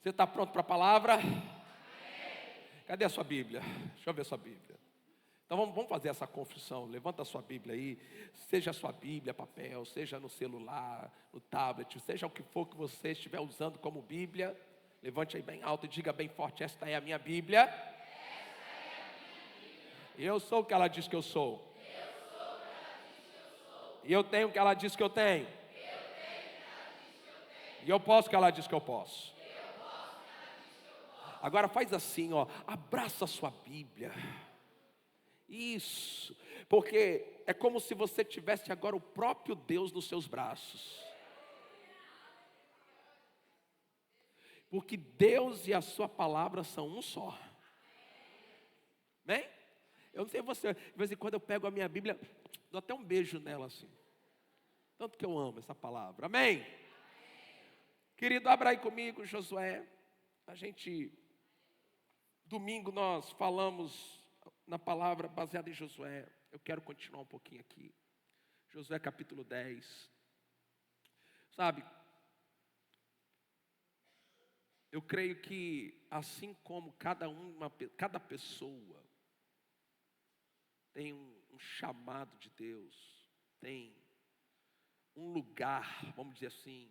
Você está pronto para a palavra? Cadê a sua Bíblia? Deixa eu ver a sua Bíblia. Então vamos fazer essa confissão. Levanta a sua Bíblia aí. Seja a sua Bíblia, papel, seja no celular, no tablet, seja o que for que você estiver usando como Bíblia. Levante aí bem alto e diga bem forte: esta é a minha Bíblia. Eu sou o que ela diz que eu sou. E eu tenho o que ela diz que eu tenho. E eu posso o que ela diz que eu posso. Agora faz assim, ó, abraça a sua Bíblia. Isso, porque é como se você tivesse agora o próprio Deus nos seus braços. Porque Deus e a sua palavra são um só. Né? Eu não sei você, de vez em quando eu pego a minha Bíblia, dou até um beijo nela assim. Tanto que eu amo essa palavra, amém? Querido, abra aí comigo, Josué. Domingo nós falamos na palavra baseada em Josué. Eu quero continuar um pouquinho aqui. Josué capítulo 10. Sabe, eu creio que assim como cada pessoa tem um chamado de Deus, tem um lugar, vamos dizer assim,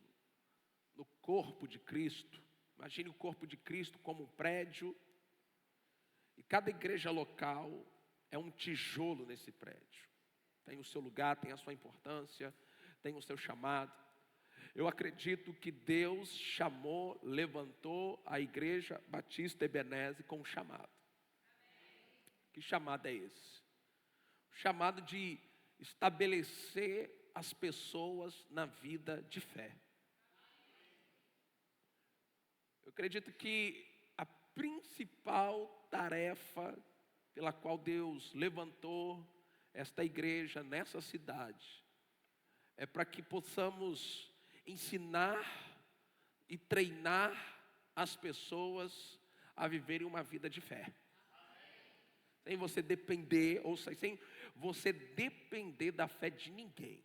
no corpo de Cristo. Imagine o corpo de Cristo como um prédio, e cada igreja local é um tijolo nesse prédio. Tem o seu lugar, tem a sua importância, tem o seu chamado. Eu acredito que Deus chamou, levantou a Igreja Batista Ebenezer com um chamado. Que chamado é esse? O chamado de estabelecer as pessoas na vida de fé. Eu acredito que a principal tarefa pela qual Deus levantou esta igreja nessa cidade é para que possamos ensinar e treinar as pessoas a viverem uma vida de fé. Sem você depender, ou sem você depender da fé de ninguém.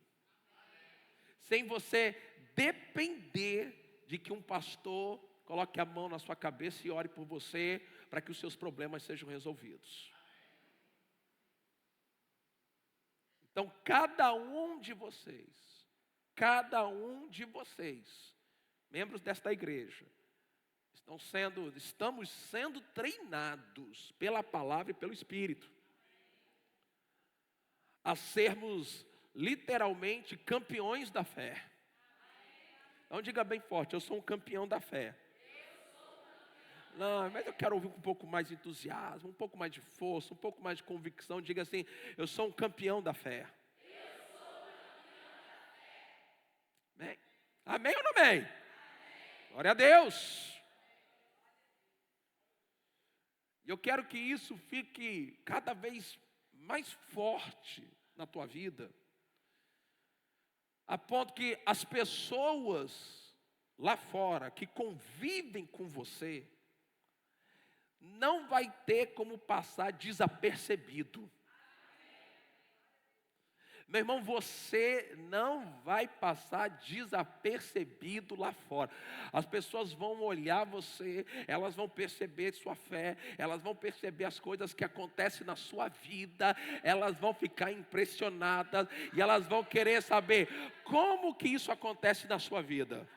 Sem você depender de que um pastor coloque a mão na sua cabeça e ore por você para que os seus problemas sejam resolvidos. Então, cada um de vocês, membros desta igreja, estamos sendo treinados pela palavra e pelo Espírito a sermos literalmente campeões da fé. Então diga bem forte: eu sou um campeão da fé. Não, mas eu quero ouvir com um pouco mais de entusiasmo, um pouco mais de força, um pouco mais de convicção. Diga assim: eu sou um campeão da fé. Amém? Amém ou não amém? Amém. Glória a Deus. E eu quero que isso fique cada vez mais forte na tua vida, a ponto que as pessoas lá fora que convivem com você não vai ter como passar desapercebido. Meu irmão, você não vai passar desapercebido lá fora. As pessoas vão olhar você, elas vão perceber sua fé, elas vão perceber as coisas que acontecem na sua vida, elas vão ficar impressionadas e elas vão querer saber como que isso acontece na sua vida.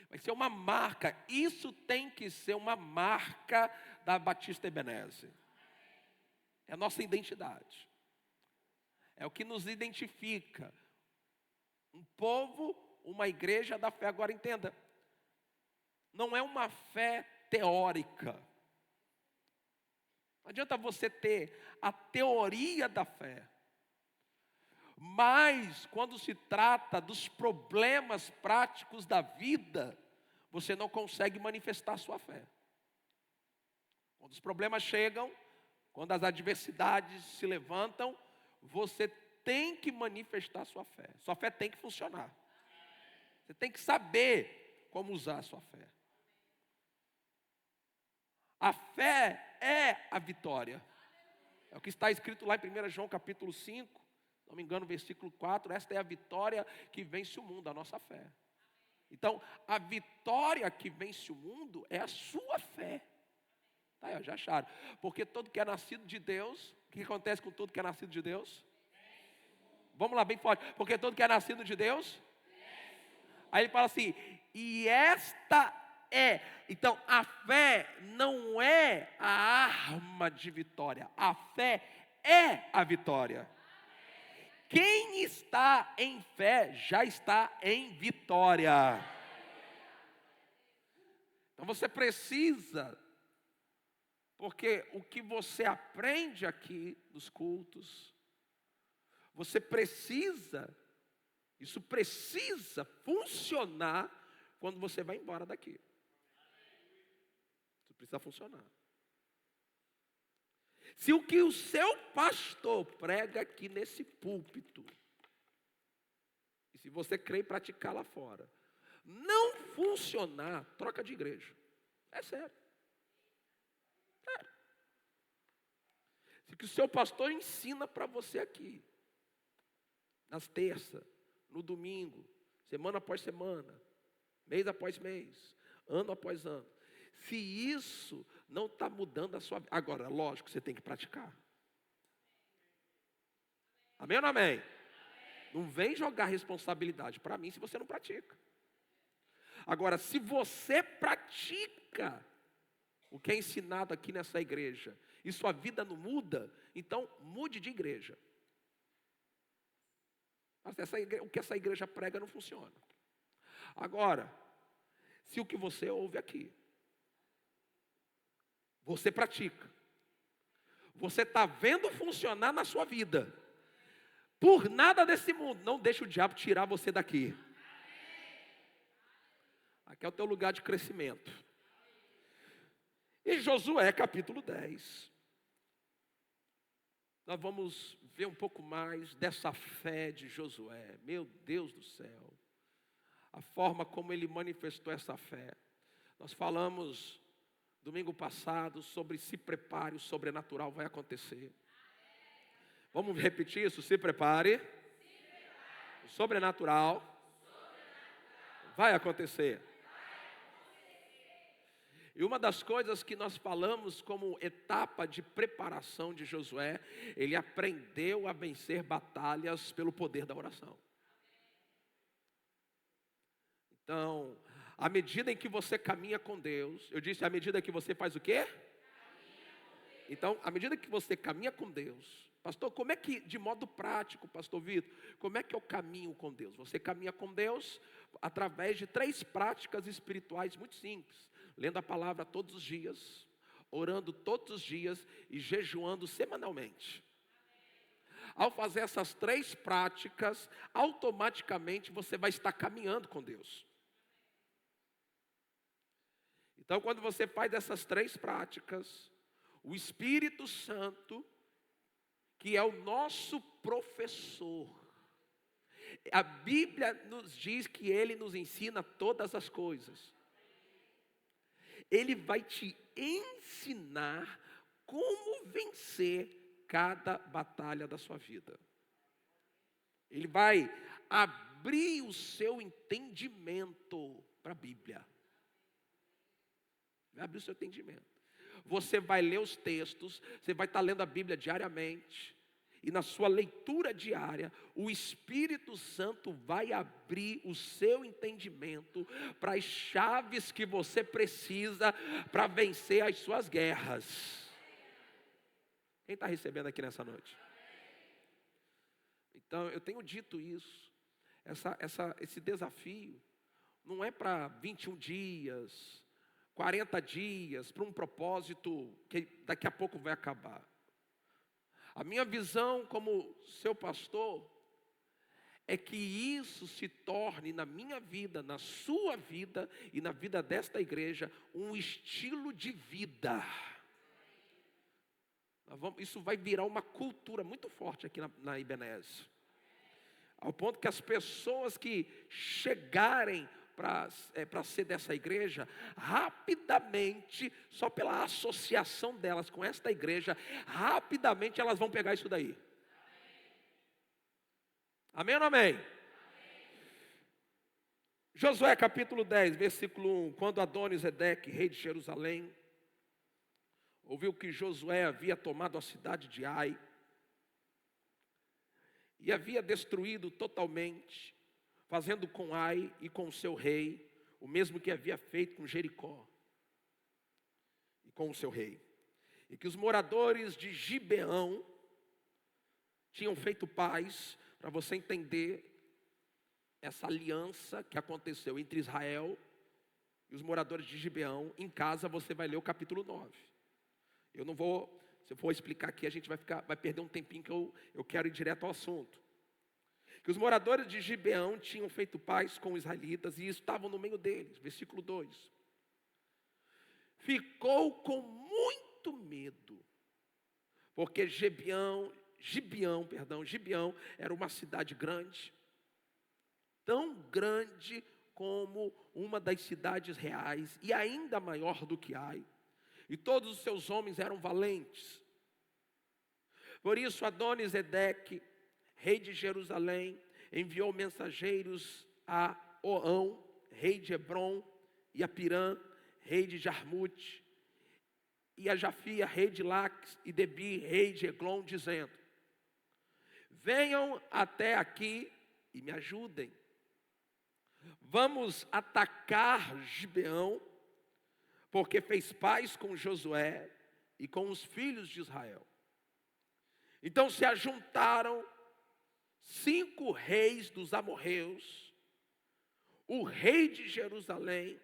Vai ser uma marca, isso tem que ser uma marca da Batista Ebenezer. É a nossa identidade. É o que nos identifica. Um povo, uma igreja da fé. Agora entenda, não é uma fé teórica. Não adianta você ter a teoria da fé. Mas quando se trata dos problemas práticos da vida, você não consegue manifestar a sua fé. Quando os problemas chegam, quando as adversidades se levantam, você tem que manifestar a sua fé. Sua fé tem que funcionar. Você tem que saber como usar a sua fé. A fé é a vitória. É o que está escrito lá em 1 João capítulo 5. Não me engano, versículo 4, esta é a vitória que vence o mundo, a nossa fé. Então, a vitória que vence o mundo é a sua fé. Tá aí, ó, já acharam. Porque todo que é nascido de Deus, o que acontece com tudo que é nascido de Deus? Vamos lá, bem forte. Porque todo que é nascido de Deus. Aí ele fala assim, e esta é. Então, a fé não é a arma de vitória. A fé é a vitória. Quem está em fé já está em vitória. Então você precisa, porque o que você aprende aqui nos cultos, você precisa, isso precisa funcionar quando você vai embora daqui. Isso precisa funcionar. Se o que o seu pastor prega aqui nesse púlpito, e se você crê em praticar lá fora, não funcionar, troca de igreja. É sério. Sério. Se o que o seu pastor ensina para você aqui, nas terças, no domingo, semana após semana, mês após mês, ano após ano, se isso não está mudando a sua vida. Agora, lógico, você tem que praticar. Amém ou não amém? Não vem jogar responsabilidade para mim se você não pratica. Agora, se você pratica o que é ensinado aqui nessa igreja e sua vida não muda, então mude de igreja. Mas o que essa igreja prega não funciona. Agora, se o que você ouve aqui, você pratica, você está vendo funcionar na sua vida, por nada desse mundo, não deixe o diabo tirar você daqui. Aqui é o teu lugar de crescimento. E Josué capítulo 10. Nós vamos ver um pouco mais dessa fé de Josué. Meu Deus do céu. A forma como ele manifestou essa fé. Nós falamos domingo passado sobre se prepare, o sobrenatural vai acontecer. Vamos repetir isso? Se prepare. O sobrenatural vai acontecer. E uma das coisas que nós falamos como etapa de preparação de Josué, ele aprendeu a vencer batalhas pelo poder da oração. Então, à medida em que você caminha com Deus, eu disse, à medida que você faz o quê? Então, à medida que você caminha com Deus, pastor, como é que, de modo prático, pastor Vitor, como é que eu caminho com Deus? Você caminha com Deus através de 3 práticas espirituais muito simples. Lendo a palavra todos os dias, orando todos os dias e jejuando semanalmente. Ao fazer essas 3 práticas, automaticamente você vai estar caminhando com Deus. Então, quando você faz essas 3 práticas, o Espírito Santo, que é o nosso professor, a Bíblia nos diz que Ele nos ensina todas as coisas. Ele vai te ensinar como vencer cada batalha da sua vida. Ele vai abrir o seu entendimento para a Bíblia. Vai abrir o seu entendimento. Você vai ler os textos, você vai estar lendo a Bíblia diariamente. E na sua leitura diária, o Espírito Santo vai abrir o seu entendimento para as chaves que você precisa para vencer as suas guerras. Quem está recebendo aqui nessa noite? Então, eu tenho dito isso. Esse desafio não é para 21 dias, 40 dias, para um propósito que daqui a pouco vai acabar. A minha visão como seu pastor é que isso se torne na minha vida, na sua vida e na vida desta igreja um estilo de vida. Isso vai virar uma cultura muito forte aqui na Ebenezer. Ao ponto que as pessoas que chegarem para ser dessa igreja, rapidamente, só pela associação delas com esta igreja, rapidamente elas vão pegar isso daí. Amém ou não amém? Josué capítulo 10, versículo 1. Quando Adoni-Zedeque, rei de Jerusalém, ouviu que Josué havia tomado a cidade de Ai e havia destruído totalmente, fazendo com Ai e com o seu rei o mesmo que havia feito com Jericó e com o seu rei, e que os moradores de Gibeão tinham feito paz, para você entender essa aliança que aconteceu entre Israel e os moradores de Gibeão. Em casa você vai ler o capítulo 9. Eu não vou, se eu for explicar aqui, a gente vai perder um tempinho que eu quero ir direto ao assunto. Que os moradores de Gibeão tinham feito paz com os israelitas e estavam no meio deles. Versículo 2. Ficou com muito medo, porque Gibeão era uma cidade grande, tão grande como uma das cidades reais, e ainda maior do que Ai, e todos os seus homens eram valentes. Por isso Adoni-Zedeque, rei de Jerusalém, enviou mensageiros a Oão, rei de Hebrom, e a Pirã, rei de Jarmute, e a Jafia, rei de Laques, e Debi, rei de Eglon, dizendo: venham até aqui e me ajudem. Vamos atacar Gibeão, porque fez paz com Josué e com os filhos de Israel. Então se ajuntaram 5 reis dos amorreus, o rei de Jerusalém,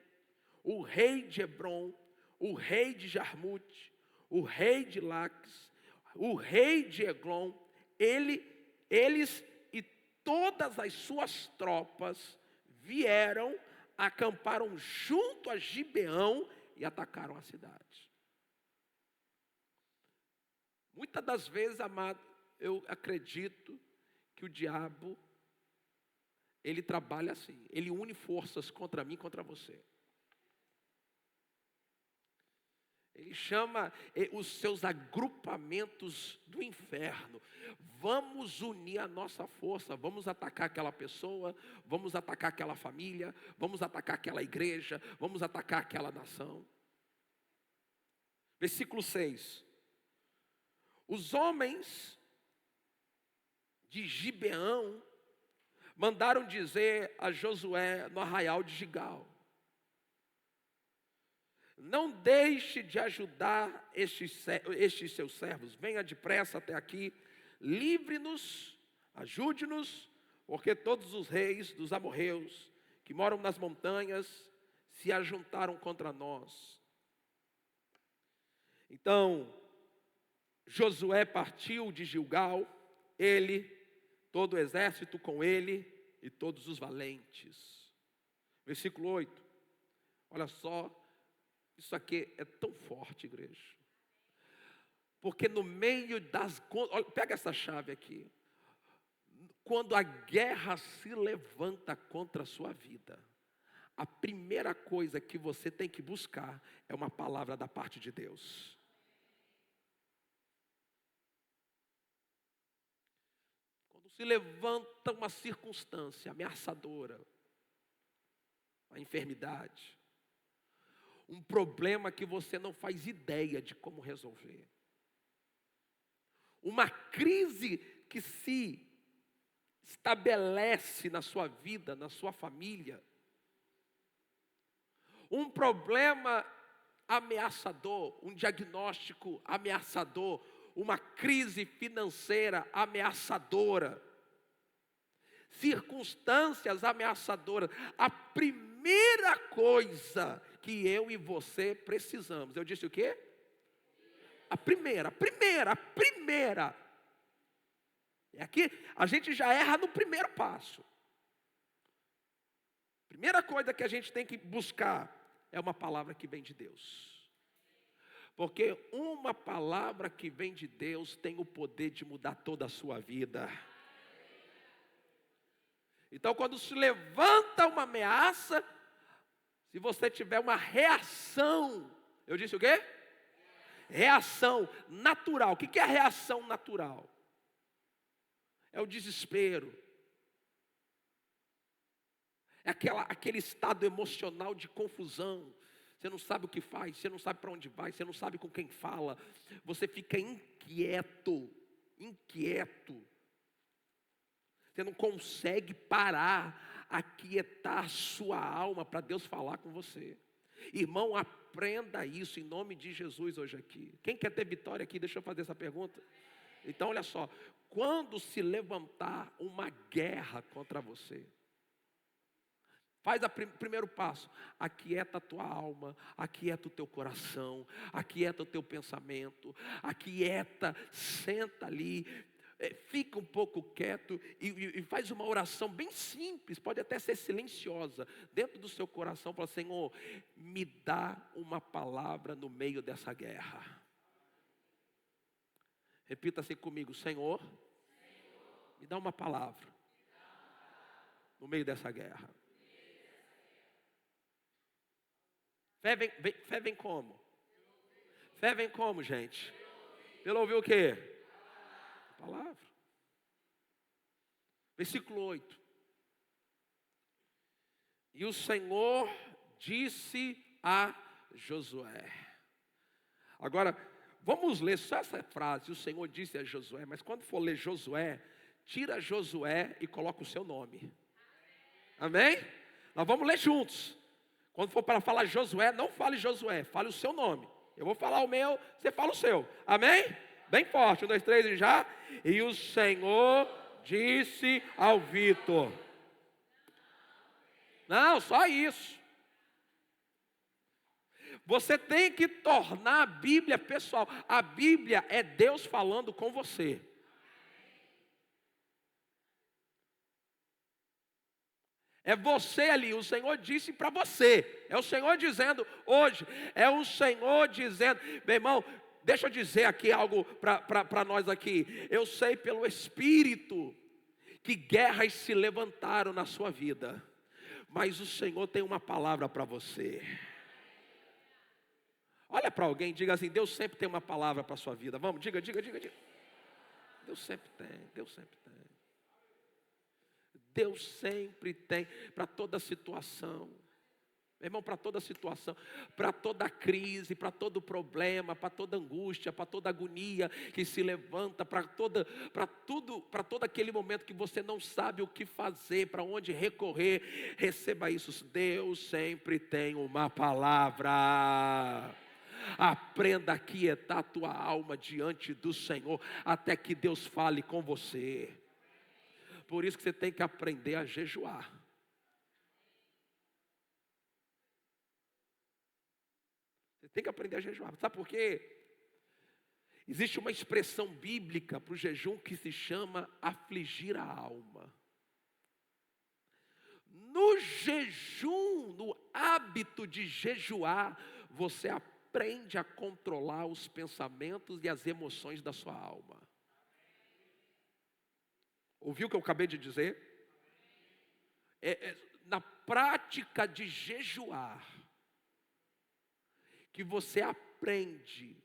o rei de Hebrom, o rei de Jarmute, o rei de Laques, o rei de Eglon. Eles e todas as suas tropas vieram, acamparam junto a Gibeão e atacaram a cidade. Muitas das vezes, amado, eu acredito que o diabo, ele trabalha assim, ele une forças contra mim e contra você. Ele chama os seus agrupamentos do inferno. Vamos unir a nossa força, vamos atacar aquela pessoa, vamos atacar aquela família, vamos atacar aquela igreja, vamos atacar aquela nação. Versículo 6. Os homens de Gibeão mandaram dizer a Josué no arraial de Gigal: não deixe de ajudar estes seus servos, venha depressa até aqui, livre-nos, ajude-nos, porque todos os reis dos amorreus que moram nas montanhas se ajuntaram contra nós. Então Josué partiu de Gilgal, ele, todo o exército com ele e todos os valentes. Versículo 8, olha só, isso aqui é tão forte, igreja. Porque no meio das... Olha, pega essa chave aqui. Quando a guerra se levanta contra a sua vida, a primeira coisa que você tem que buscar é uma palavra da parte de Deus. Quando se levanta uma circunstância ameaçadora, a enfermidade, um problema que você não faz ideia de como resolver, uma crise que se estabelece na sua vida, na sua família, um problema ameaçador, um diagnóstico ameaçador, uma crise financeira ameaçadora, circunstâncias ameaçadoras. A primeira coisa que eu e você precisamos, eu disse o quê? A primeira. É aqui, a gente já erra no primeiro passo. Primeira coisa que a gente tem que buscar é uma palavra que vem de Deus. Porque uma palavra que vem de Deus tem o poder de mudar toda a sua vida. Então, quando se levanta uma ameaça, se você tiver uma reação, eu disse o quê? Reação natural. O que é a reação natural? É o desespero. É aquele estado emocional de confusão. Você não sabe o que faz, você não sabe para onde vai, você não sabe com quem fala. Você fica inquieto. Você não consegue parar, aquietar sua alma para Deus falar com você. Irmão, aprenda isso em nome de Jesus hoje aqui. Quem quer ter vitória aqui? Deixa eu fazer essa pergunta. Então olha só, quando se levantar uma guerra contra você, faz o primeiro passo, aquieta a tua alma, aquieta o teu coração, aquieta o teu pensamento, aquieta, senta ali, fica um pouco quieto e faz uma oração bem simples, pode até ser silenciosa, dentro do seu coração, fala: Senhor, me dá uma palavra no meio dessa guerra. Repita assim comigo: Senhor, me dá uma palavra no meio dessa guerra. Fé vem como? Fé vem como, gente? Pelo ouvir o quê? A palavra. Versículo 8. E o Senhor disse a Josué. Agora, vamos ler só essa frase. O Senhor disse a Josué. Mas quando for ler Josué, tira Josué e coloca o seu nome. Amém? Nós vamos ler juntos. Quando for para falar Josué, não fale Josué, fale o seu nome. Eu vou falar o meu, você fala o seu. Amém? Bem forte, 1, 2, 3 e já. E o Senhor disse ao Vitor. Não, só isso. Você tem que tornar a Bíblia pessoal. A Bíblia é Deus falando com você. É você ali, o Senhor disse para você. É o Senhor dizendo hoje. É o Senhor dizendo. Meu irmão, deixa eu dizer aqui algo para nós aqui. Eu sei pelo Espírito que guerras se levantaram na sua vida. Mas o Senhor tem uma palavra para você. Olha para alguém e diga assim: Deus sempre tem uma palavra para a sua vida. Vamos, diga. Deus sempre tem, Deus sempre tem. Deus sempre tem para toda situação. Meu irmão, para toda situação, para toda crise, para todo problema, para toda angústia, para toda agonia que se levanta, para todo aquele momento que você não sabe o que fazer, para onde recorrer, receba isso. Deus sempre tem uma palavra. Aprenda a quietar a tua alma diante do Senhor, até que Deus fale com você. Por isso que você tem que aprender a jejuar. Você tem que aprender a jejuar. Sabe por quê? Existe uma expressão bíblica para o jejum que se chama afligir a alma. No jejum, no hábito de jejuar, você aprende a controlar os pensamentos e as emoções da sua alma. Ouviu o que eu acabei de dizer? Na prática de jejuar, que você aprende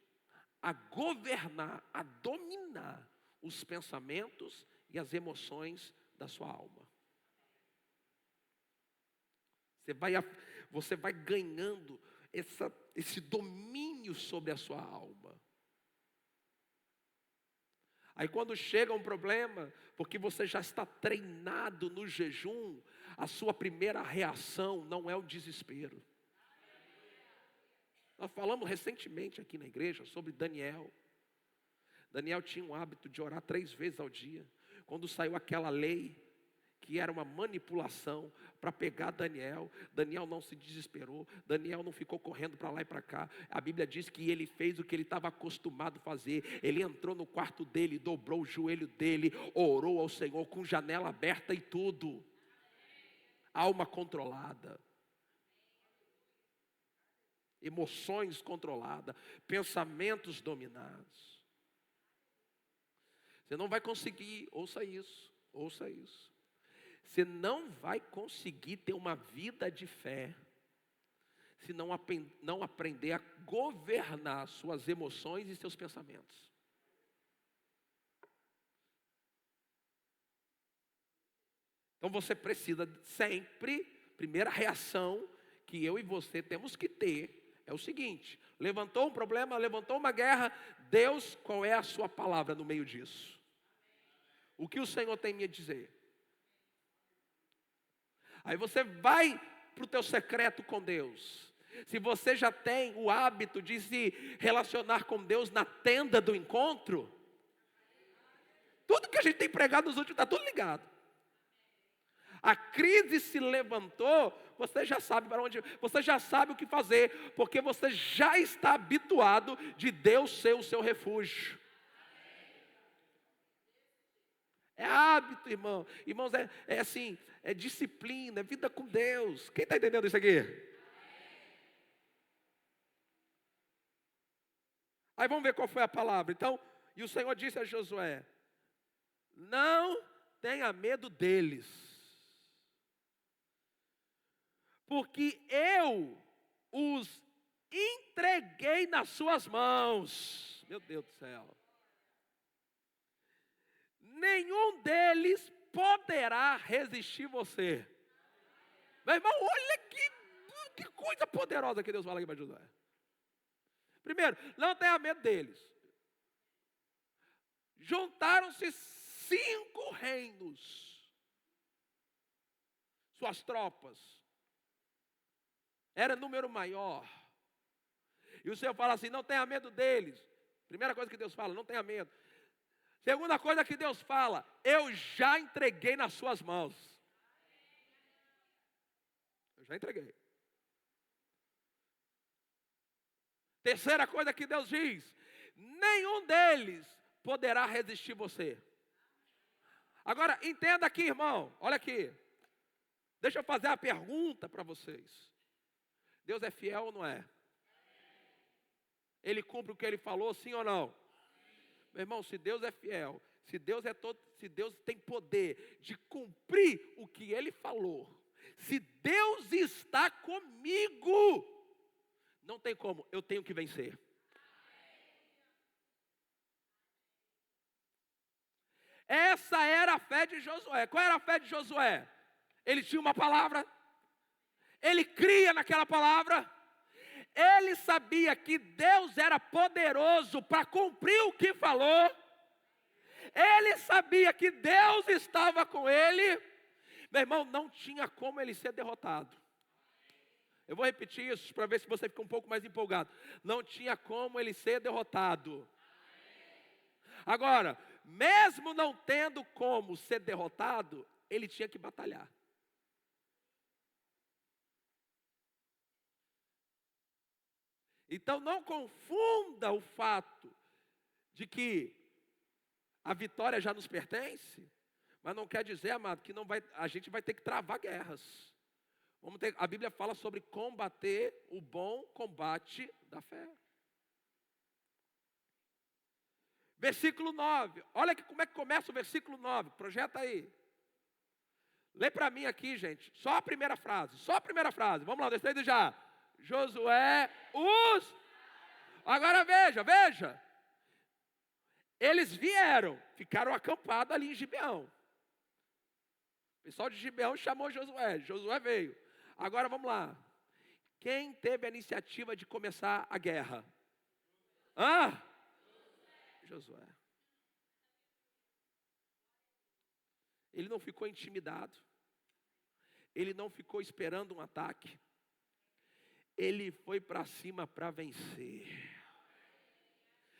a governar, a dominar os pensamentos e as emoções da sua alma. Você vai ganhando esse domínio sobre a sua alma. Aí quando chega um problema, porque você já está treinado no jejum, a sua primeira reação não é o desespero. Nós falamos recentemente aqui na igreja sobre Daniel. Daniel tinha um hábito de orar 3 vezes ao dia. Quando saiu aquela lei, que era uma manipulação para pegar Daniel, Daniel não se desesperou, Daniel não ficou correndo para lá e para cá. A Bíblia diz que ele fez o que ele estava acostumado a fazer. Ele entrou no quarto dele, dobrou o joelho dele, orou ao Senhor com janela aberta e tudo. Alma controlada, emoções controladas, pensamentos dominados. Você não vai conseguir, ouça isso. Você não vai conseguir ter uma vida de fé se não aprender a governar suas emoções e seus pensamentos. Então você precisa sempre primeira reação que eu e você temos que ter é o seguinte: levantou um problema, levantou uma guerra, Deus, qual é a sua palavra no meio disso? O que o Senhor tem me a dizer? Aí você vai para o teu secreto com Deus. Se você já tem o hábito de se relacionar com Deus na tenda do encontro, tudo que a gente tem pregado nos últimos está tudo ligado. A crise se levantou, você já sabe para onde, você já sabe o que fazer, porque você já está habituado de Deus ser o seu refúgio. É hábito, irmão. Irmãos, é assim, é disciplina, é vida com Deus. Quem está entendendo isso aqui? Aí vamos ver qual foi a palavra. Então, e o Senhor disse a Josué: não tenha medo deles, porque eu os entreguei nas suas mãos. Meu Deus do céu. Nenhum deles poderá resistir você. Meu irmão, olha que coisa poderosa que Deus fala aqui para Josué. Primeiro, não tenha medo deles. Juntaram-se 5 reinos. Suas tropas. Era número maior. E o Senhor fala assim: não tenha medo deles. Primeira coisa que Deus fala: não tenha medo. Segunda coisa que Deus fala: eu já entreguei nas suas mãos. Eu já entreguei. Terceira coisa que Deus diz: nenhum deles poderá resistir você. Agora, entenda aqui, irmão, olha aqui. Deixa eu fazer a pergunta para vocês. Deus é fiel ou não é? Ele cumpre o que Ele falou, sim ou não? Meu irmão, se Deus é fiel, se Deus tem poder de cumprir o que Ele falou, se Deus está comigo, não tem como, eu tenho que vencer. Essa era a fé de Josué. Qual era a fé de Josué? Ele tinha uma palavra, ele cria naquela palavra, ele sabia que Deus era poderoso para cumprir o que falou, ele sabia que Deus estava com ele. Meu irmão, não tinha como ele ser derrotado. Eu vou repetir isso para ver se você fica um pouco mais empolgado. Não tinha como ele ser derrotado. Agora, mesmo não tendo como ser derrotado, ele tinha que batalhar. Então não confunda o fato de que a vitória já nos pertence, mas não quer dizer, amado, que a gente vai ter que travar guerras. A Bíblia fala sobre combater o bom combate da fé. Versículo 9. Olha como é que começa o versículo 9. Projeta aí. Lê para mim aqui, gente. Só a primeira frase. Vamos lá, desde já. Josué os... Agora veja. Eles vieram, ficaram acampados ali em Gibeão. O pessoal de Gibeão chamou Josué. Josué veio. Agora vamos lá. Quem teve a iniciativa de começar a guerra? Josué. Ele não ficou intimidado. Ele não ficou esperando um ataque. Ele foi para cima para vencer.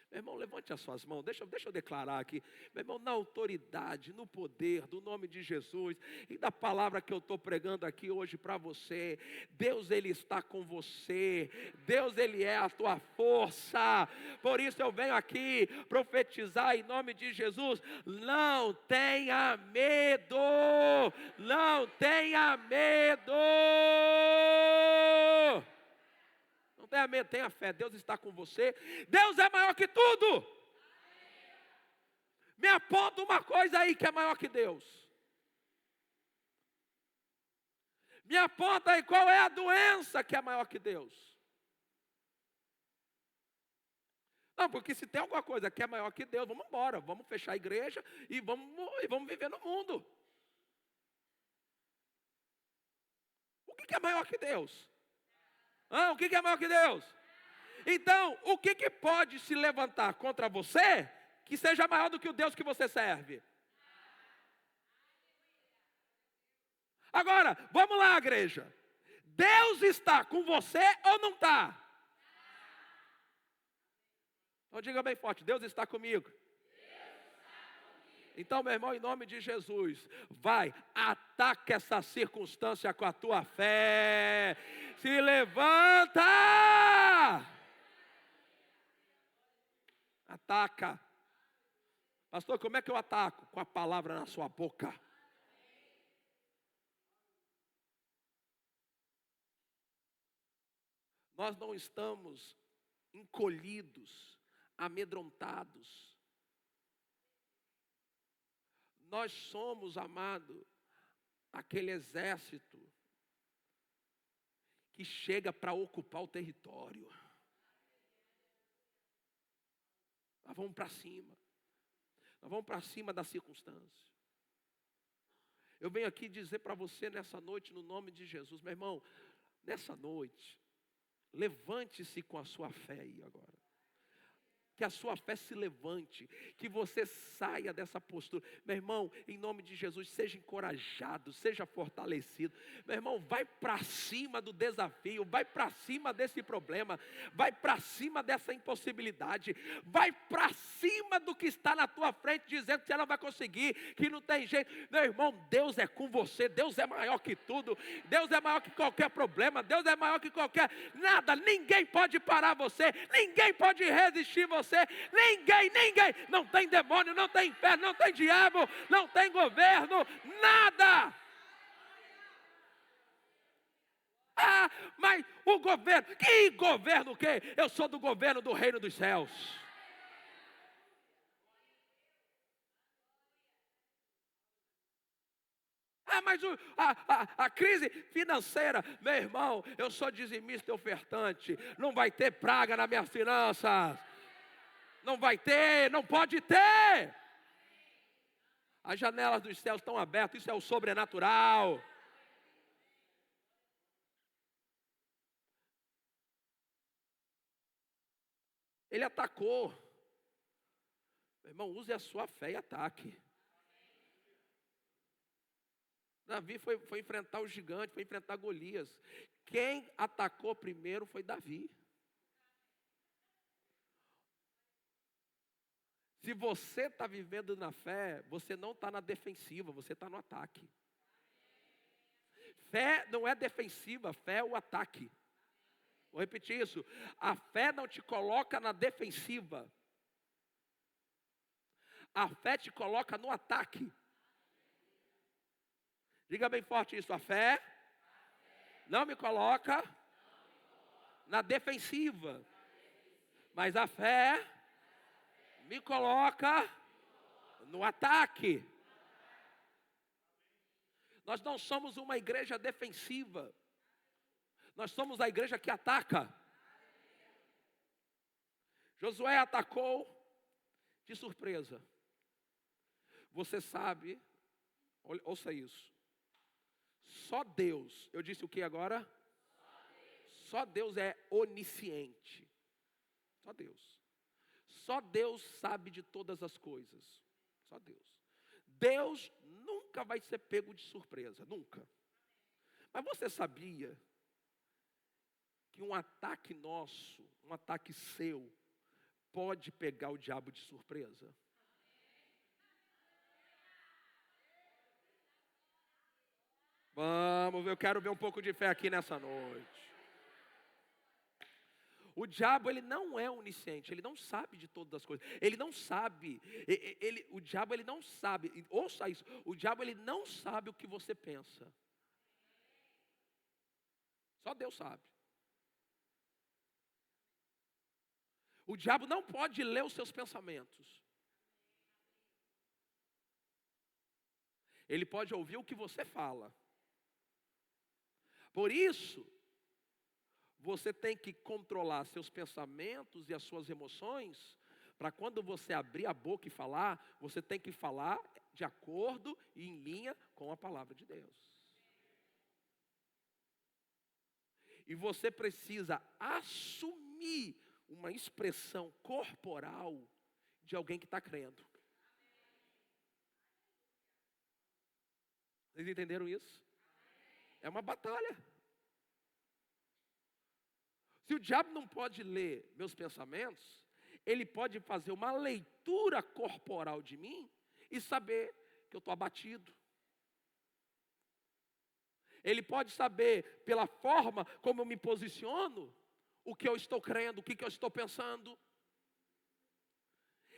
Meu irmão, levante as suas mãos, deixa eu declarar aqui. Meu irmão, na autoridade, no poder do nome de Jesus e da palavra que eu estou pregando aqui hoje para você, Deus, Ele está com você. Deus, Ele é a tua força. Por isso eu venho aqui profetizar em nome de Jesus. Não tenha medo. Não tenha medo. Não tenha medo, tenha fé. Deus está com você. Deus é maior que tudo. Me aponta uma coisa aí que é maior que Deus. Me aponta aí qual é a doença que é maior que Deus. Não, porque se tem alguma coisa que é maior que Deus, vamos embora. Vamos fechar a igreja e vamos viver no mundo. O que é maior que Deus? O que é maior que Deus? Então, o que pode se levantar contra você que seja maior do que o Deus que você serve? Agora, vamos lá, igreja. Deus está com você ou não está? Então diga bem forte, Deus está comigo. Então, meu irmão, em nome de Jesus, vai, ataca essa circunstância com a tua fé. Se levanta! Ataca. Pastor, como é que eu ataco? Com a palavra na sua boca. Nós não estamos encolhidos, amedrontados. Nós somos, amado, aquele exército que chega para ocupar o território. Nós vamos para cima. Nós vamos para cima da circunstância. Eu venho aqui dizer para você nessa noite, no nome de Jesus, meu irmão, nessa noite, levante-se com a sua fé aí agora. Que a sua fé se levante, que você saia dessa postura. Meu irmão, em nome de Jesus, seja encorajado, seja fortalecido. Meu irmão, vai para cima do desafio, vai para cima desse problema, vai para cima dessa impossibilidade, vai para cima do que está na tua frente, dizendo que você não vai conseguir, que não tem jeito. Meu irmão, Deus é com você, Deus é maior que tudo, Deus é maior que qualquer problema, Deus é maior que qualquer nada, ninguém pode parar você, ninguém pode resistir você. Ninguém, não tem demônio, não tem inferno, não tem diabo, não tem governo, nada. Mas o governo, que governo o quê? Eu sou do governo do reino dos céus. Mas a crise financeira, meu irmão, eu sou dizimista e ofertante, não vai ter praga nas minhas finanças. Não vai ter, não pode ter. As janelas dos céus estão abertas, isso é o sobrenatural. Ele atacou. Meu irmão, use a sua fé e ataque. Davi foi enfrentar o gigante, foi enfrentar Golias. Quem atacou primeiro foi Davi. Se você está vivendo na fé, você não está na defensiva, você está no ataque. Fé não é defensiva, fé é o ataque. Vou repetir isso. A fé não te coloca na defensiva. A fé te coloca no ataque. Diga bem forte isso. A fé não me coloca na defensiva. Mas a fé me coloca no ataque. Nós não somos uma igreja defensiva. Nós somos a igreja que ataca. Josué atacou de surpresa. Você sabe, ouça isso. Só Deus, eu disse o que agora? Só Deus é onisciente. Só Deus. Só Deus sabe de todas as coisas. Só Deus. Deus nunca vai ser pego de surpresa, nunca. Mas você sabia que um ataque nosso, um ataque seu, pode pegar o diabo de surpresa? Vamos, eu quero ver um pouco de fé aqui nessa noite. O diabo, ele não é onisciente, ele não sabe de todas as coisas. Ele não sabe, o diabo ele não sabe, ouça isso, o diabo ele não sabe o que você pensa. Só Deus sabe. O diabo não pode ler os seus pensamentos. Ele pode ouvir o que você fala. Por isso, você tem que controlar seus pensamentos e as suas emoções, para quando você abrir a boca e falar, você tem que falar de acordo e em linha com a palavra de Deus. E você precisa assumir uma expressão corporal de alguém que está crendo. Vocês entenderam isso? É uma batalha. Se o diabo não pode ler meus pensamentos, ele pode fazer uma leitura corporal de mim e saber que eu estou abatido. Ele pode saber, pela forma como eu me posiciono, o que eu estou crendo, o que eu estou pensando.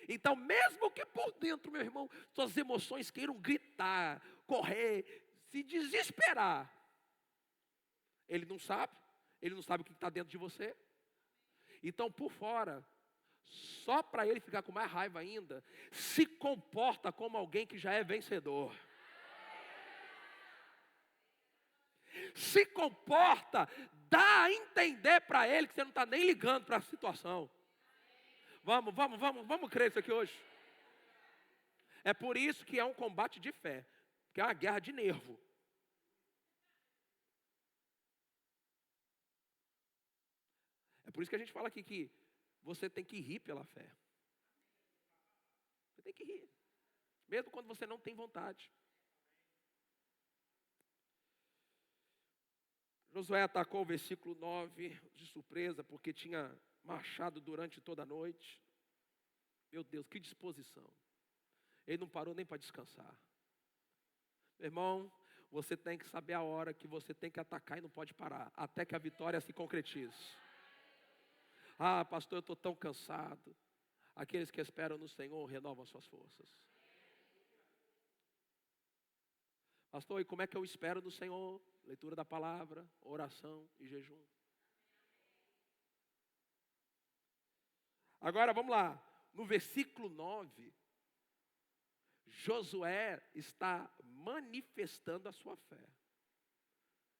Então, mesmo que por dentro, meu irmão, suas emoções queiram gritar, correr, se desesperar, ele não sabe o que está dentro de você. Então, por fora, só para ele ficar com mais raiva ainda, se comporta como alguém que já é vencedor. Se comporta, dá a entender para ele que você não está nem ligando para a situação. Vamos crer isso aqui hoje. É por isso que é um combate de fé, que é uma guerra de nervo. É por isso que a gente fala aqui que você tem que rir pela fé. Você tem que rir, mesmo quando você não tem vontade. Josué atacou o versículo 9 de surpresa, porque tinha marchado durante toda a noite. Meu Deus, que disposição. Ele não parou nem para descansar. Meu irmão, você tem que saber a hora que você tem que atacar e não pode parar, até que a vitória se concretize. Ah, pastor, eu estou tão cansado. Aqueles que esperam no Senhor renovam suas forças. Pastor, e como é que eu espero no Senhor? Leitura da palavra, oração e jejum. Agora vamos lá. No versículo 9, Josué está manifestando a sua fé.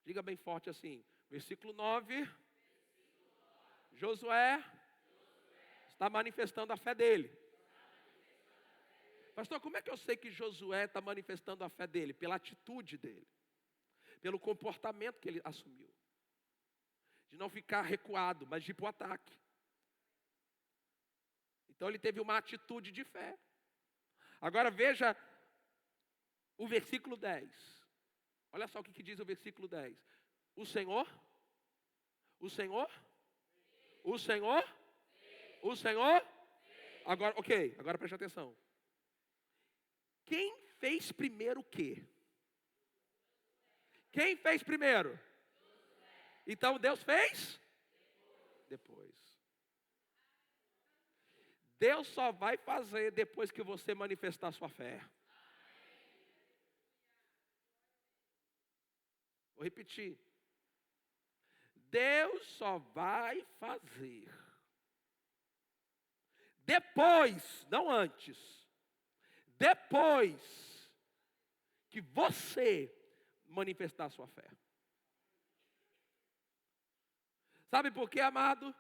Diga bem forte assim. Versículo 9. Josué está manifestando a fé dele. Pastor, como é que eu sei que Josué está manifestando a fé dele? Pela atitude dele. Pelo comportamento que ele assumiu. De não ficar recuado, mas de ir para o ataque. Então ele teve uma atitude de fé. Agora veja o versículo 10. Olha só o que diz o versículo 10. O Senhor, agora, ok, agora preste atenção. Quem fez primeiro o quê? Quem fez primeiro? Então Deus fez? Depois. Deus só vai fazer depois que você manifestar a sua fé. Vou repetir. Deus só vai fazer depois, não antes. Depois que você manifestar a sua fé. Sabe por quê, amado?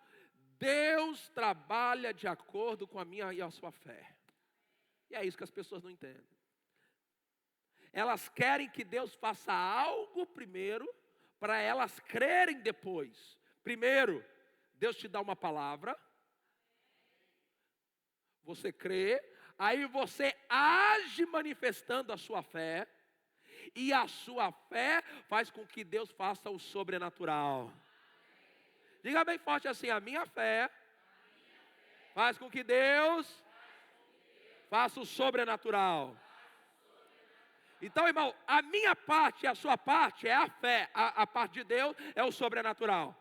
Deus trabalha de acordo com a minha e a sua fé. E é isso que as pessoas não entendem. Elas querem que Deus faça algo primeiro, para elas crerem depois. Primeiro, Deus te dá uma palavra. Você crê. Aí você age manifestando a sua fé. E a sua fé faz com que Deus faça o sobrenatural. Diga bem forte assim, a minha fé faz com que Deus faça o sobrenatural. Então, irmão, a minha parte e a sua parte é a fé. A parte de Deus é o sobrenatural.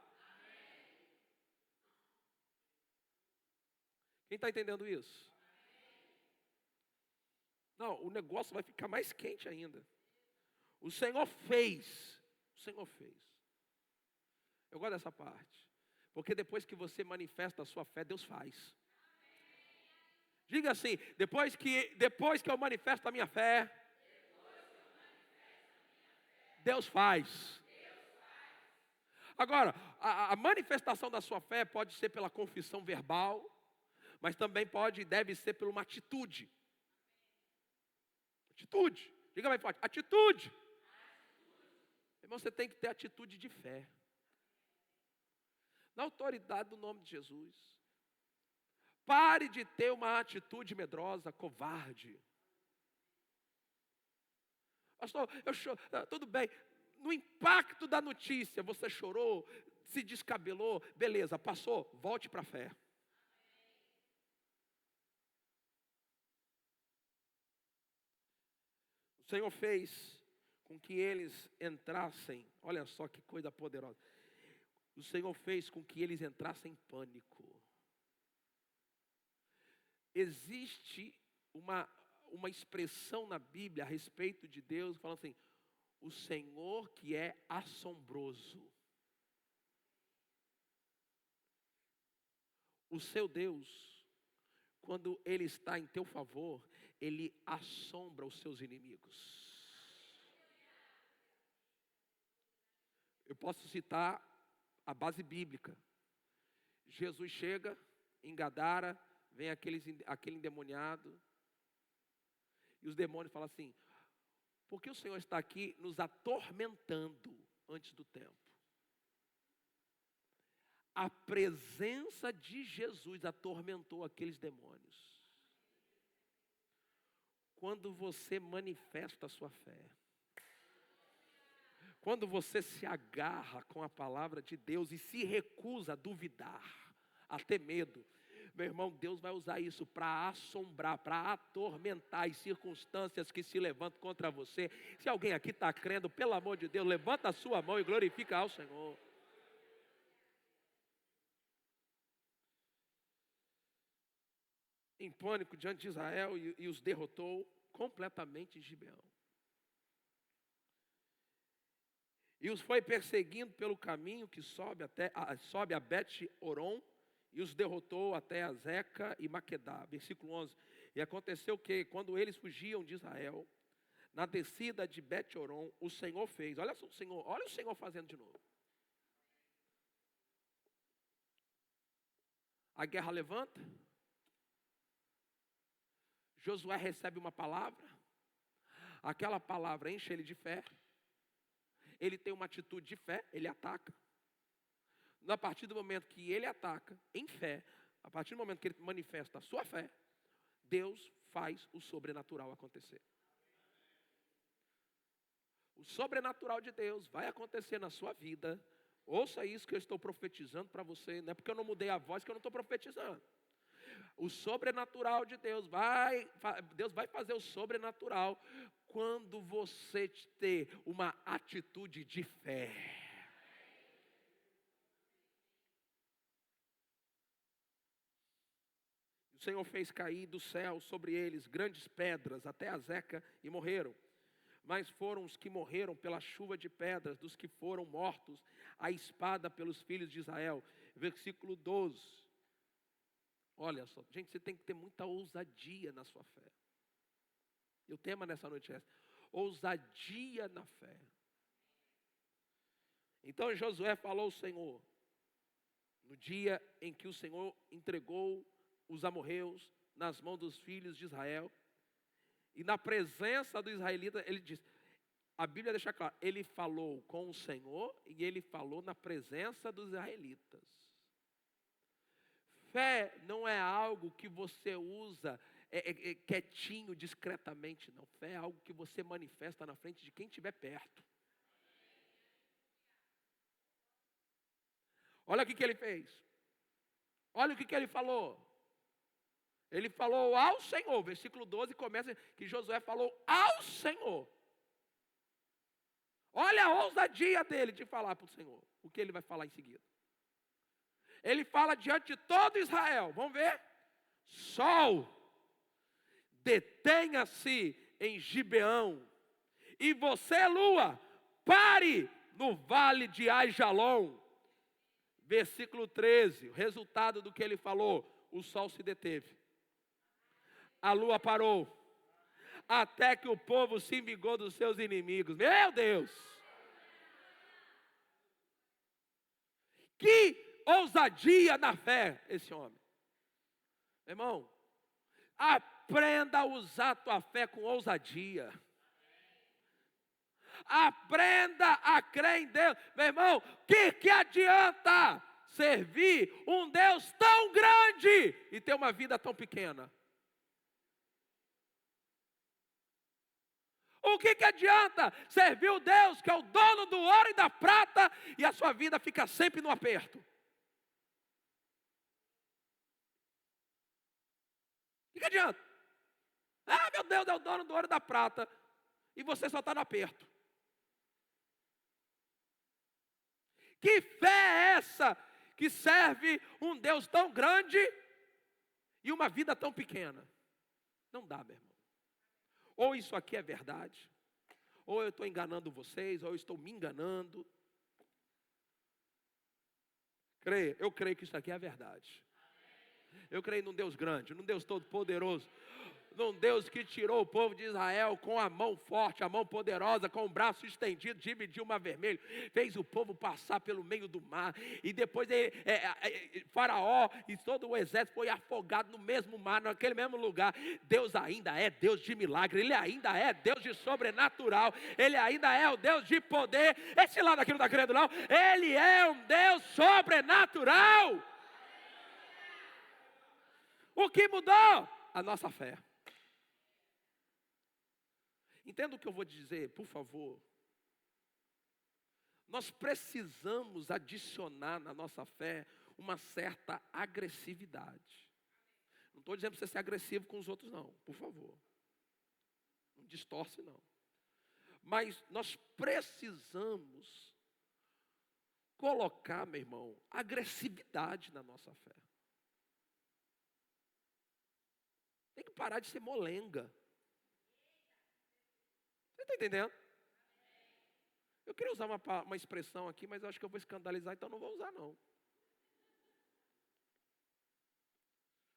Quem está entendendo isso? Não, o negócio vai ficar mais quente ainda. O Senhor fez. O Senhor fez. Eu gosto dessa parte. Porque depois que você manifesta a sua fé, Deus faz. Diga assim, depois que eu manifesto a minha fé, Deus faz. Agora, a manifestação da sua fé pode ser pela confissão verbal, mas também pode e deve ser por uma atitude. Atitude. Diga bem forte. Atitude. Irmão, você tem que ter atitude de fé. na autoridade do nome de Jesus. Pare de ter uma atitude medrosa, covarde. Pastor, tudo bem. No impacto da notícia, você chorou, se descabelou, beleza, passou, volte para a fé. O Senhor fez com que eles entrassem, olha só que coisa poderosa. O Senhor fez com que eles entrassem em pânico. Existe uma expressão na Bíblia a respeito de Deus, falando assim, o Senhor que é assombroso. O seu Deus, quando Ele está em teu favor, Ele assombra os seus inimigos. Eu posso citar a base bíblica. Jesus chega em Gadara, vem aquele endemoniado, e os demônios falam assim, por que o Senhor está aqui nos atormentando antes do tempo? A presença de Jesus atormentou aqueles demônios. Quando você manifesta a sua fé, quando você se agarra com a palavra de Deus e se recusa a duvidar, a ter medo, meu irmão, Deus vai usar isso para assombrar, para atormentar as circunstâncias que se levantam contra você. Se alguém aqui está crendo, pelo amor de Deus, levanta a sua mão e glorifica ao Senhor. Em pânico diante de Israel e os derrotou completamente em Gibeão. E os foi perseguindo pelo caminho que sobe a Bet-Oron, e os derrotou até Azeca e Maquedá. Versículo 11. E aconteceu que, quando eles fugiam de Israel, na descida de Bet-Oron, o Senhor fez. Olha o Senhor fazendo de novo. A guerra levanta. Josué recebe uma palavra. Aquela palavra enche ele de fé. Ele tem uma atitude de fé, ele ataca. A partir do momento que ele ataca em fé, a partir do momento que ele manifesta a sua fé, Deus faz o sobrenatural acontecer. O sobrenatural de Deus vai acontecer na sua vida. Ouça isso que eu estou profetizando para você. Não é porque eu não mudei a voz que eu não estou profetizando. O sobrenatural de Deus vai fazer o sobrenatural quando você ter uma atitude de fé. O Senhor fez cair do céu sobre eles grandes pedras até Azeca e morreram. Mas foram os que morreram pela chuva de pedras, dos que foram mortos à espada pelos filhos de Israel. Versículo 12. Olha só, gente, você tem que ter muita ousadia na sua fé. E o tema nessa noite é esse: ousadia na fé. Então Josué falou ao Senhor, no dia em que o Senhor entregou os amorreus nas mãos dos filhos de Israel, e na presença do israelita, ele diz, a Bíblia deixa claro, ele falou com o Senhor e ele falou na presença dos israelitas. Fé não é algo que você usa quietinho, discretamente, não. Fé é algo que você manifesta na frente de quem estiver perto. Olha o que ele fez. Olha o que ele falou. Ele falou ao Senhor. Versículo 12 começa que Josué falou ao Senhor. Olha a ousadia dele de falar para o Senhor. O que ele vai falar em seguida. Ele fala diante de todo Israel. Vamos ver? Sol, detenha-se em Gibeão. E você, lua, pare no vale de Aijalon. Versículo 13. O resultado do que ele falou. O sol se deteve. A lua parou. Até que o povo se vingou dos seus inimigos. Meu Deus! Que ousadia na fé esse homem. Meu irmão, aprenda a usar a tua fé com ousadia. Aprenda a crer em Deus. Meu irmão, que adianta servir um Deus tão grande e ter uma vida tão pequena? O que adianta servir o Deus que é o dono do ouro e da prata e a sua vida fica sempre no aperto? O que adianta? Ah, meu Deus, é o dono do ouro e da prata e você só está no aperto. Que fé é essa que serve um Deus tão grande e uma vida tão pequena? Não dá, meu irmão. Ou isso aqui é verdade, ou eu estou enganando vocês, ou eu estou me enganando. Eu creio que isso aqui é a verdade. Eu creio num Deus grande, num Deus todo poderoso, num Deus que tirou o povo de Israel com a mão forte, a mão poderosa, com o braço estendido, dividiu o mar vermelho, fez o povo passar pelo meio do mar, e depois Faraó e todo o exército foi afogado no mesmo mar, naquele mesmo lugar. Deus ainda é Deus de milagre, Ele ainda é Deus de sobrenatural, Ele ainda é o Deus de poder. Esse lado aqui não está crendo não, Ele é um Deus sobrenatural. O que mudou? A nossa fé. Entenda o que eu vou dizer, por favor. Nós precisamos adicionar na nossa fé uma certa agressividade. Não estou dizendo para você ser agressivo com os outros não, por favor. Não distorce não. Mas nós precisamos colocar, meu irmão, agressividade na nossa fé. Tem que parar de ser molenga. Você está entendendo? Eu queria usar uma expressão aqui, mas eu acho que eu vou escandalizar, então não vou usar não.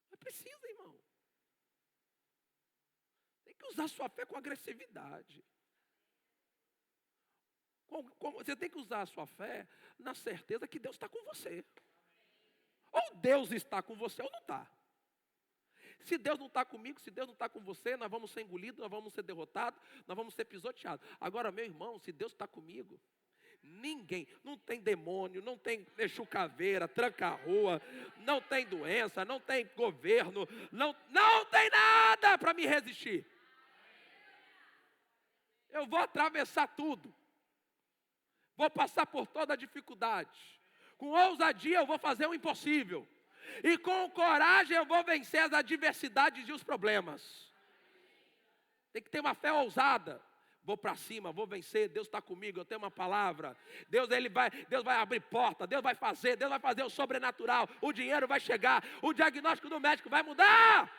Mas precisa, irmão. Tem que usar sua fé com agressividade. Você tem que usar a sua fé na certeza que Deus está com você. Ou Deus está com você ou não está. Se Deus não está comigo, se Deus não está com você, nós vamos ser engolidos, nós vamos ser derrotados, nós vamos ser pisoteados. Agora, meu irmão, se Deus está comigo, ninguém, não tem demônio, não tem Exu caveira, tranca-rua, não tem doença, não tem governo, não tem nada para me resistir. Eu vou atravessar tudo. Vou passar por toda a dificuldade. Com ousadia eu vou fazer o impossível. E com coragem eu vou vencer as adversidades e os problemas. Tem que ter uma fé ousada. Vou para cima, vou vencer, Deus está comigo, eu tenho uma palavra. Deus vai abrir porta, Deus vai fazer o sobrenatural. O dinheiro vai chegar, o diagnóstico do médico vai mudar.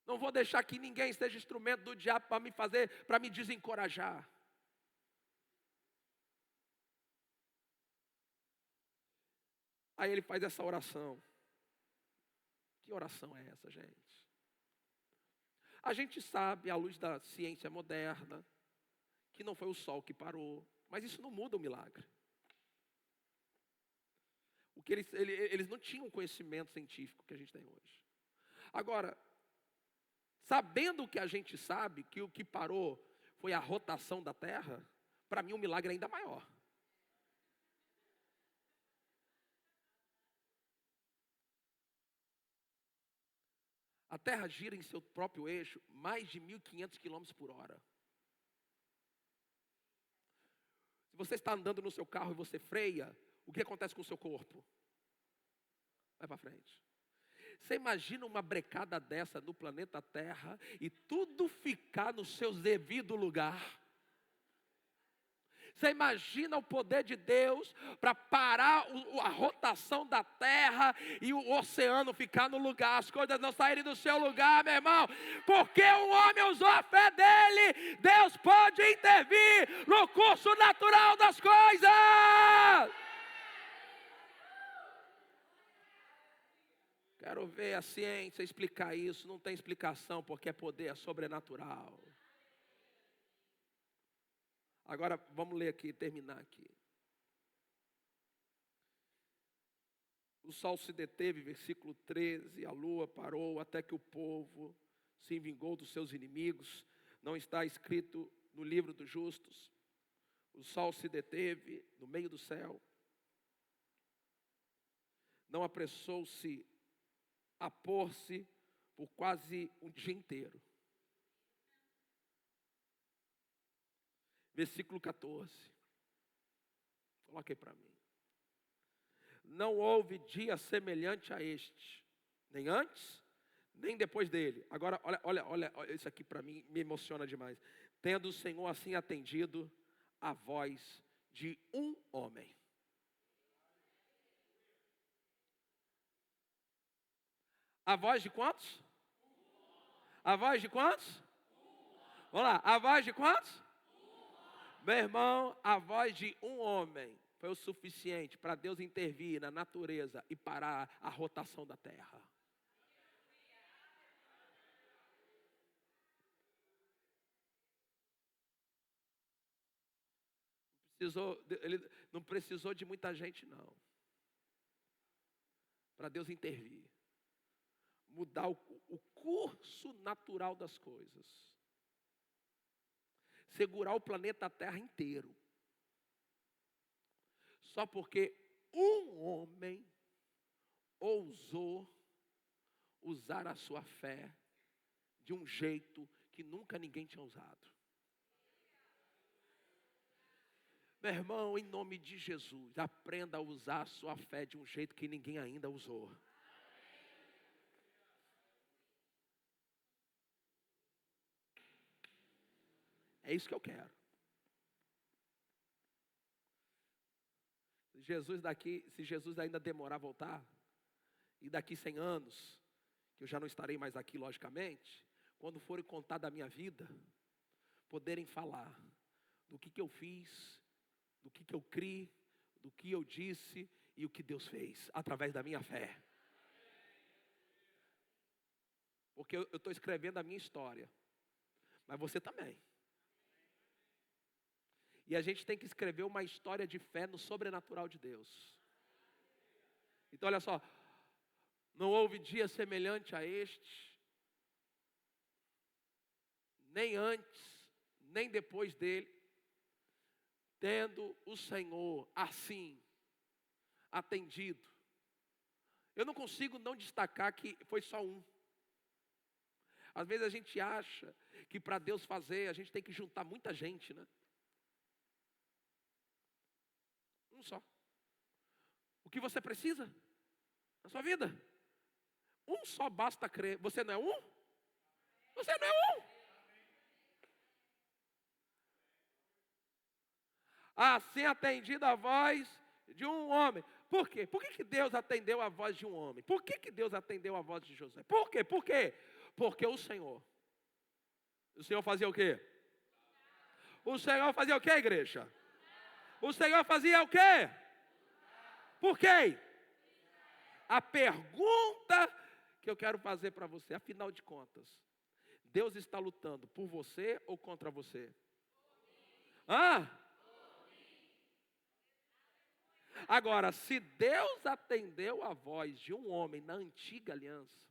Não vou deixar que ninguém seja instrumento do diabo para me desencorajar. Aí ele faz essa oração. Que oração é essa, gente? A gente sabe, à luz da ciência moderna, que não foi o sol que parou. Mas isso não muda o milagre. O que eles não tinham o conhecimento científico que a gente tem hoje. Agora, sabendo o que a gente sabe, que o que parou foi a rotação da Terra, para mim o milagre é ainda maior. A Terra gira em seu próprio eixo mais de 1.500 quilômetros por hora. Se você está andando no seu carro e você freia, o que acontece com o seu corpo? Vai para frente. Você imagina uma brecada dessa no planeta Terra e tudo ficar no seu devido lugar? Você imagina o poder de Deus para parar a rotação da terra e o oceano ficar no lugar, as coisas não saírem do seu lugar, meu irmão, porque o homem usou a fé dele. Deus pode intervir no curso natural das coisas. Quero ver a ciência explicar isso, não tem explicação, porque é poder, é sobrenatural. Agora, vamos ler aqui, terminar aqui. O sol se deteve, versículo 13, a lua parou até que o povo se vingou dos seus inimigos. Não está escrito no livro dos justos. O sol se deteve no meio do céu. Não apressou-se a pôr-se por quase um dia inteiro. Versículo 14. Coloque aí para mim. Não houve dia semelhante a este, nem antes, nem depois dele. Agora, olha, isso aqui para mim me emociona demais. Tendo o Senhor assim atendido a voz de um homem. A voz de quantos? A voz de quantos? Vamos lá, a voz de quantos? Meu irmão, a voz de um homem foi o suficiente para Deus intervir na natureza e parar a rotação da terra. Ele não precisou de muita gente, não, para Deus intervir, mudar o curso natural das coisas, segurar o planeta Terra inteiro, só porque um homem ousou usar a sua fé de um jeito que nunca ninguém tinha usado. Meu irmão, em nome de Jesus, aprenda a usar a sua fé de um jeito que ninguém ainda usou. É isso que eu quero. Se Jesus ainda demorar a voltar, e daqui 100 anos, que eu já não estarei mais aqui, logicamente, quando forem contar da minha vida, poderem falar do que eu fiz, do que eu criei, do que eu disse e o que Deus fez através da minha fé. Porque eu estou escrevendo a minha história, mas você também. E a gente tem que escrever uma história de fé no sobrenatural de Deus. Então olha só, não houve dia semelhante a este, nem antes, nem depois dele, tendo o Senhor assim atendido. Eu não consigo não destacar que foi só um. Às vezes a gente acha que para Deus fazer, a gente tem que juntar muita gente, né? Um só. O que você precisa na sua vida? Um só basta crer. Você não é um? Você não é um? Assim atendida a voz de um homem. Por quê? Por que Deus atendeu a voz de um homem? Por que Deus atendeu a voz de José? Por quê? Por quê? Porque o Senhor fazia o quê? O Senhor fazia o quê, igreja? O Senhor fazia o quê? Por quê? A pergunta que eu quero fazer para você, afinal de contas, Deus está lutando por você ou contra você? Agora, se Deus atendeu a voz de um homem na antiga aliança,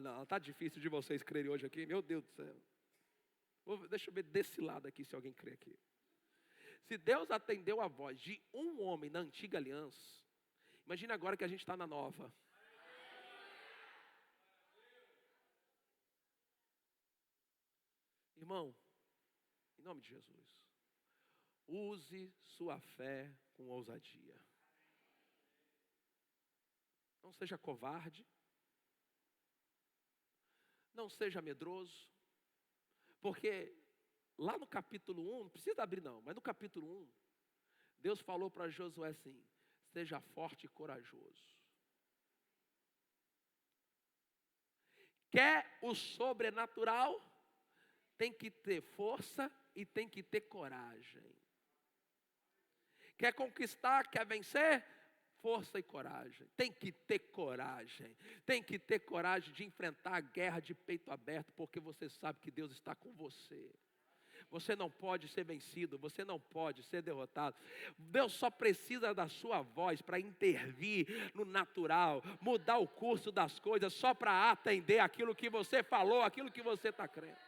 não, está difícil de vocês crerem hoje aqui, meu Deus do céu. Deixa eu ver desse lado aqui se alguém crê aqui. Se Deus atendeu a voz de um homem na antiga aliança, imagine agora que a gente está na nova. Irmão, em nome de Jesus, use sua fé com ousadia. Não seja covarde. Não seja medroso. Porque lá no capítulo 1, não precisa abrir não, mas no capítulo 1, Deus falou para Josué assim: seja forte e corajoso. Quer o sobrenatural? Tem que ter força e tem que ter coragem. Quer conquistar, quer vencer? Força e coragem. Tem que ter coragem. Tem que ter coragem de enfrentar a guerra de peito aberto, porque você sabe que Deus está com você. Você não pode ser vencido, você não pode ser derrotado. Deus só precisa da sua voz para intervir no natural, mudar o curso das coisas, só para atender aquilo que você falou, aquilo que você está crendo.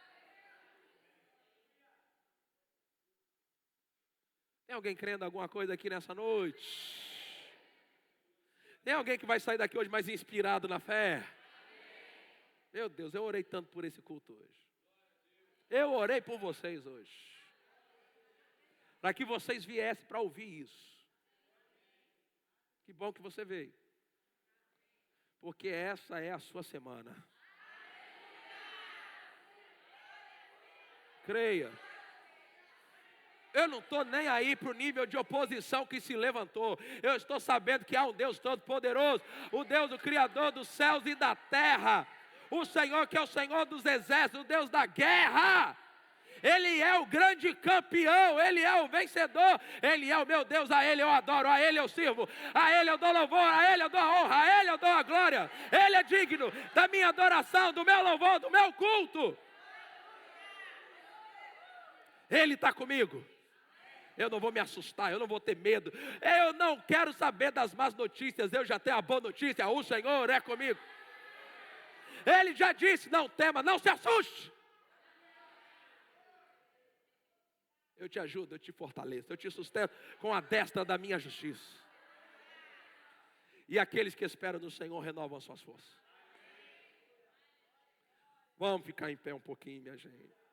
Tem alguém crendo em alguma coisa aqui nessa noite? Tem alguém que vai sair daqui hoje mais inspirado na fé? Meu Deus, eu orei tanto por esse culto hoje. Eu orei por vocês hoje. Para que vocês viessem para ouvir isso. Que bom que você veio. Porque essa é a sua semana. Creia. Eu não estou nem aí para o nível de oposição que se levantou. Eu estou sabendo que há um Deus Todo-Poderoso, o Deus, o Criador dos céus e da terra. O Senhor que é o Senhor dos exércitos, o Deus da guerra. Ele é o grande campeão, Ele é o vencedor. Ele é o meu Deus, a Ele eu adoro, a Ele eu sirvo, a Ele eu dou louvor, a Ele eu dou a honra, a Ele eu dou a glória. Ele é digno da minha adoração, do meu louvor, do meu culto. Ele está comigo. Eu não vou me assustar, eu não vou ter medo. Eu não quero saber das más notícias, eu já tenho a boa notícia, o Senhor é comigo. Ele já disse, não tema, não se assuste. Eu te ajudo, eu te fortaleço, eu te sustento com a destra da minha justiça. E aqueles que esperam no Senhor renovam as suas forças. Vamos ficar em pé um pouquinho, minha gente.